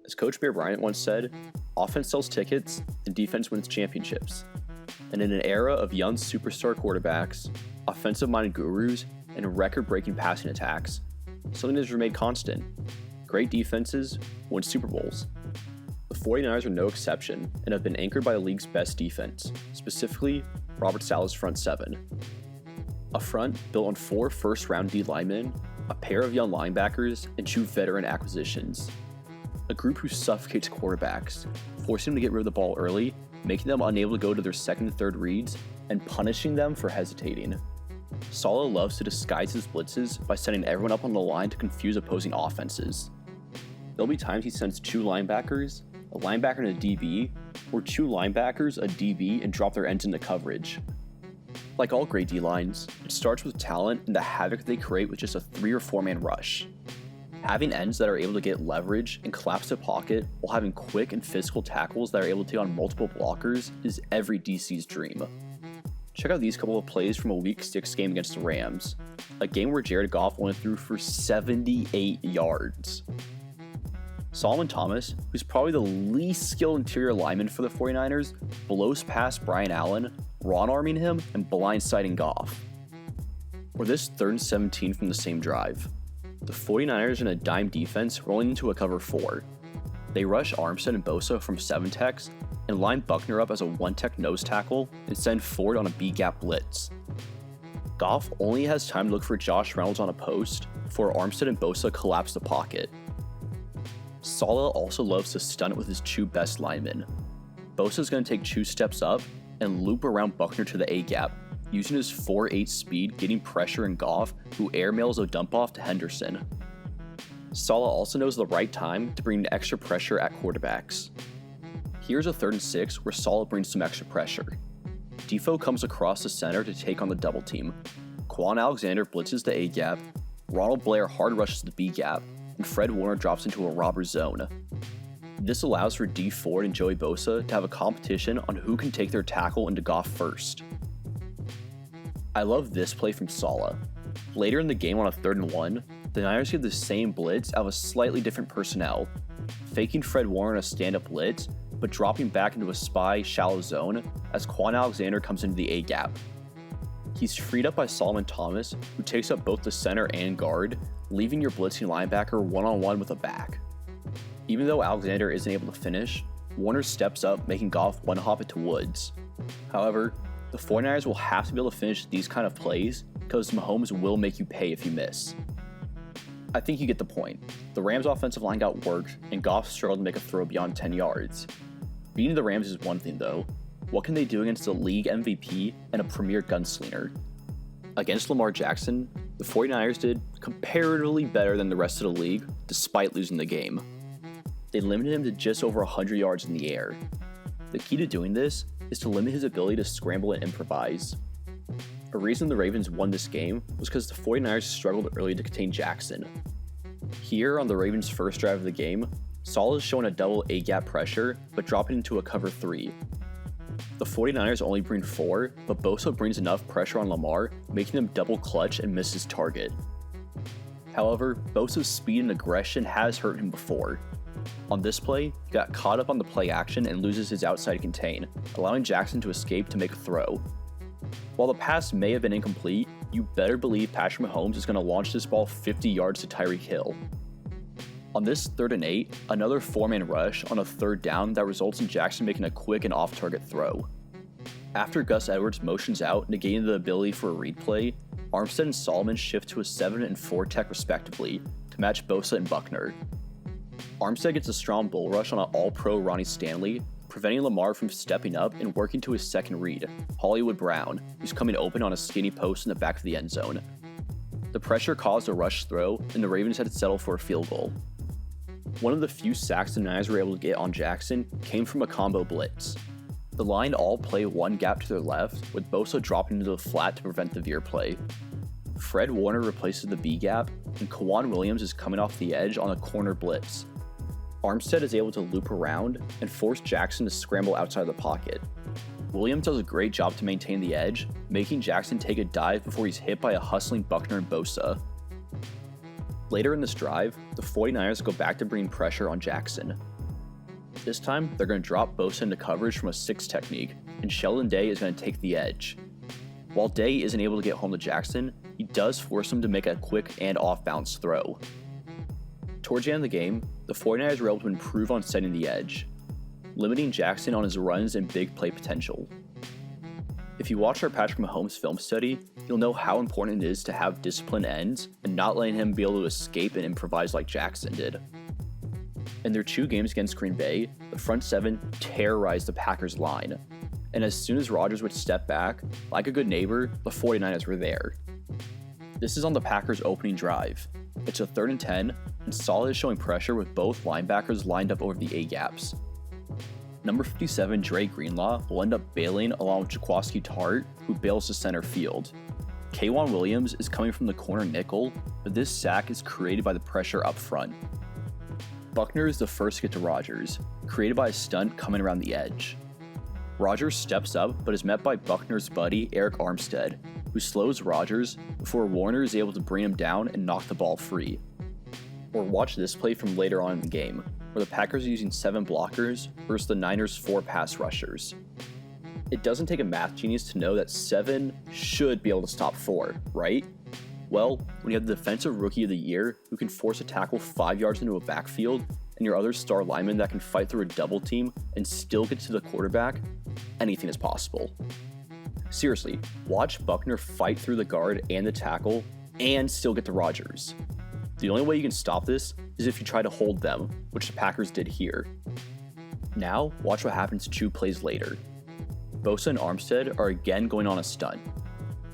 As Coach Bear Bryant once said, offense sells tickets and defense wins championships. And in an era of young superstar quarterbacks, offensive-minded gurus, and record-breaking passing attacks, something has remained constant. Great defenses win Super Bowls. The 49ers are no exception and have been anchored by the league's best defense, specifically Robert Salehs' front seven. A front built on 4 first-round D linemen, a pair of young linebackers, and 2 veteran acquisitions. A group who suffocates quarterbacks, forcing them to get rid of the ball early, making them unable to go to their second and third reads, and punishing them for hesitating. Saleh loves to disguise his blitzes by setting everyone up on the line to confuse opposing offenses. There'll be times he sends 2 linebackers, a linebacker and a DB, or 2 linebackers, a DB, and drop their ends into coverage. Like all great D-lines, it starts with talent and the havoc they create with just a 3 or 4 man rush. Having ends that are able to get leverage and collapse the pocket while having quick and physical tackles that are able to take on multiple blockers is every DC's dream. Check out these couple of plays from a Week 6 game against the Rams, a game where Jared Goff only threw for 78 yards. Solomon Thomas, who's probably the least skilled interior lineman for the 49ers, blows past Brian Allen, wrong-arming him and blindsiding Goff. Or this 3rd and 17 from the same drive. The 49ers in a dime defense rolling into a cover 4. They rush Armstead and Bosa from 7 techs and line Buckner up as a 1-tech nose tackle and send Ford on a B-gap blitz. Goff only has time to look for Josh Reynolds on a post before Armstead and Bosa collapse the pocket. Saleh also loves to stun it with his 2 best linemen. Bosa's going to take 2 steps up and loop around Buckner to the A-gap, using his 4.8 speed getting pressure in Goff, who airmails a dump-off to Henderson. Saleh also knows the right time to bring extra pressure at quarterbacks. Here's a 3rd and 6 where Saleh brings some extra pressure. Dee Ford comes across the center to take on the double team. Kwon Alexander blitzes the A-gap, Ronald Blair hard rushes the B-gap, and Fred Warner drops into a robber zone. This allows for Dee Ford and Joey Bosa to have a competition on who can take their tackle into Goff first. I love this play from Saleh. Later in the game on a 3rd and 1, the Niners give the same blitz out of a slightly different personnel, faking Fred Warner in a stand-up blitz, but dropping back into a spy shallow zone as Kwon Alexander comes into the A-gap. He's freed up by Solomon Thomas, who takes up both the center and guard, leaving your blitzing linebacker one-on-one with a back. Even though Alexander isn't able to finish, Warner steps up, making Goff one-hop it to Woods. However, the 49ers will have to be able to finish these kind of plays because Mahomes will make you pay if you miss. I think you get the point. The Rams' offensive line got worked, and Goff struggled to make a throw beyond 10 yards. Beating the Rams is one thing though. What can they do against the league MVP and a premier gunslinger? Against Lamar Jackson, the 49ers did comparatively better than the rest of the league despite losing the game. They limited him to just over 100 yards in the air. The key to doing this is to limit his ability to scramble and improvise. A reason the Ravens won this game was because the 49ers struggled early to contain Jackson. Here on the Ravens' first drive of the game, Saleh is showing a double A-gap pressure, but dropping into a cover 3. The 49ers only bring 4, but Bosa brings enough pressure on Lamar, making him double clutch and miss his target. However, Bosa's speed and aggression has hurt him before. On this play, he got caught up on the play action and loses his outside contain, allowing Jackson to escape to make a throw. While the pass may have been incomplete, you better believe Patrick Mahomes is going to launch this ball 50 yards to Tyreek Hill. On this 3rd and 8, another 4-man rush on a 3rd down that results in Jackson making a quick and off-target throw. After Gus Edwards motions out, negating the ability for a read play, Armstead and Solomon shift to a 7 and 4 tech respectively to match Bosa and Buckner. Armstead gets a strong bull rush on an all-pro Ronnie Stanley, preventing Lamar from stepping up and working to his second read, Hollywood Brown, who's coming open on a skinny post in the back of the end zone. The pressure caused a rush throw, and the Ravens had to settle for a field goal. One of the few sacks the Niners were able to get on Jackson came from a combo blitz. The line all play one gap to their left, with Bosa dropping into the flat to prevent the veer play. Fred Warner replaces the B gap, and Kwan Williams is coming off the edge on a corner blitz. Armstead is able to loop around and force Jackson to scramble outside the pocket. Williams does a great job to maintain the edge, making Jackson take a dive before he's hit by a hustling Buckner and Bosa. Later in this drive, the 49ers go back to bringing pressure on Jackson. This time, they're going to drop Bosa into coverage from a 6 technique, and Sheldon Day is going to take the edge. While Day isn't able to get home to Jackson, he does force him to make a quick and off-balance throw. Towards the end of the game, the 49ers were able to improve on setting the edge, limiting Jackson on his runs and big play potential. If you watch our Patrick Mahomes film study, you'll know how important it is to have disciplined ends and not letting him be able to escape and improvise like Jackson did. In their 2 games against Green Bay, the front 7 terrorized the Packers' line, and as soon as Rodgers would step back, like a good neighbor, the 49ers were there. This is on the Packers' opening drive. It's a 3rd and 10, and Saleh is showing pressure with both linebackers lined up over the A-gaps. Number 57, Dre Greenlaw, will end up bailing along with Jaquiski Tartt, who bails to center field. K'Waun Williams is coming from the corner nickel, but this sack is created by the pressure up front. Buckner is the first to get to Rodgers, created by a stunt coming around the edge. Rodgers steps up, but is met by Buckner's buddy Arik Armstead, who slows Rodgers before Warner is able to bring him down and knock the ball free. Or watch this play from later on in the game, where the Packers are using 7 blockers versus the Niners' 4 pass rushers. It doesn't take a math genius to know that 7 should be able to stop 4, right? Well, when you have the defensive rookie of the year who can force a tackle 5 yards into a backfield, and your other star lineman that can fight through a double team and still get to the quarterback, anything is possible. Seriously, watch Buckner fight through the guard and the tackle and still get to Rodgers. The only way you can stop this is if you try to hold them, which the Packers did here. Now, watch what happens 2 plays later. Bosa and Armstead are again going on a stunt.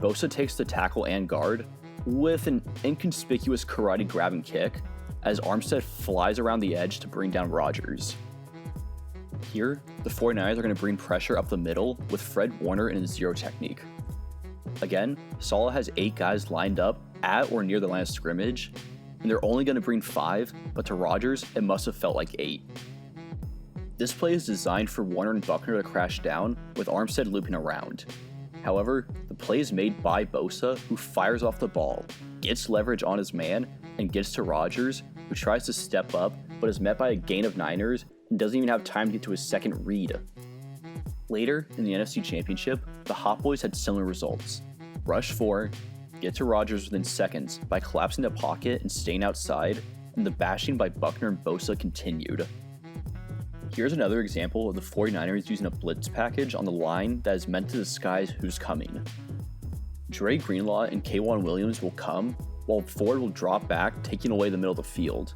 Bosa takes the tackle and guard with an inconspicuous karate grab and kick as Armstead flies around the edge to bring down Rodgers. Here, the 49ers are going to bring pressure up the middle with Fred Warner in his 0 technique. Again, Saleh has 8 guys lined up at or near the line of scrimmage, and they're only going to bring 5, but to Rodgers, it must have felt like 8. This play is designed for Warner and Buckner to crash down, with Armstead looping around. However, the play is made by Bosa, who fires off the ball, gets leverage on his man, and gets to Rodgers, who tries to step up, but is met by a gain of Niners and doesn't even have time to get to his second read. Later, in the NFC Championship, the Hot Boys had similar results. Rush 4, get to Rodgers within seconds by collapsing the pocket and staying outside, and the bashing by Buckner and Bosa continued. Here's another example of the 49ers using a blitz package on the line that is meant to disguise who's coming. Dre Greenlaw and K'Waun Williams will come, while Ford will drop back, taking away the middle of the field.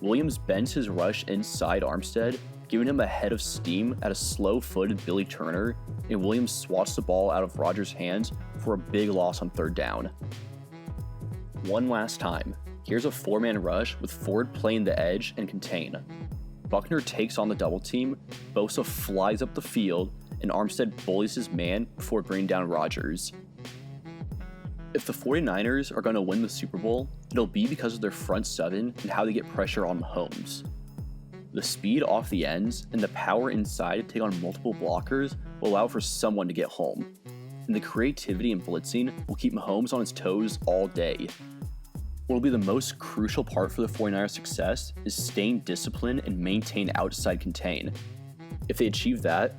Williams bends his rush inside Armstead, giving him a head of steam at a slow-footed Billy Turner, and Williams swats the ball out of Rodgers' hands for a big loss on 3rd down. One last time, here's a 4-man rush with Ford playing the edge and contain. Buckner takes on the double team, Bosa flies up the field, and Armstead bullies his man before bringing down Rodgers. If the 49ers are going to win the Super Bowl, it'll be because of their front 7 and how they get pressure on Mahomes. The speed off the ends and the power inside to take on multiple blockers will allow for someone to get home. And the creativity and blitzing will keep Mahomes on his toes all day. What will be the most crucial part for the 49ers' success is staying disciplined and maintain outside contain. If they achieve that,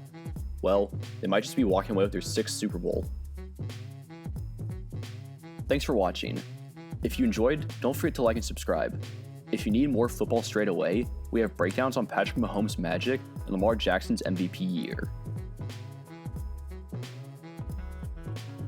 well, they might just be walking away with their 6th Super Bowl. Thanks for watching. If you enjoyed, don't forget to like and subscribe. If you need more football straight away, we have breakdowns on Patrick Mahomes' magic and Lamar Jackson's MVP year.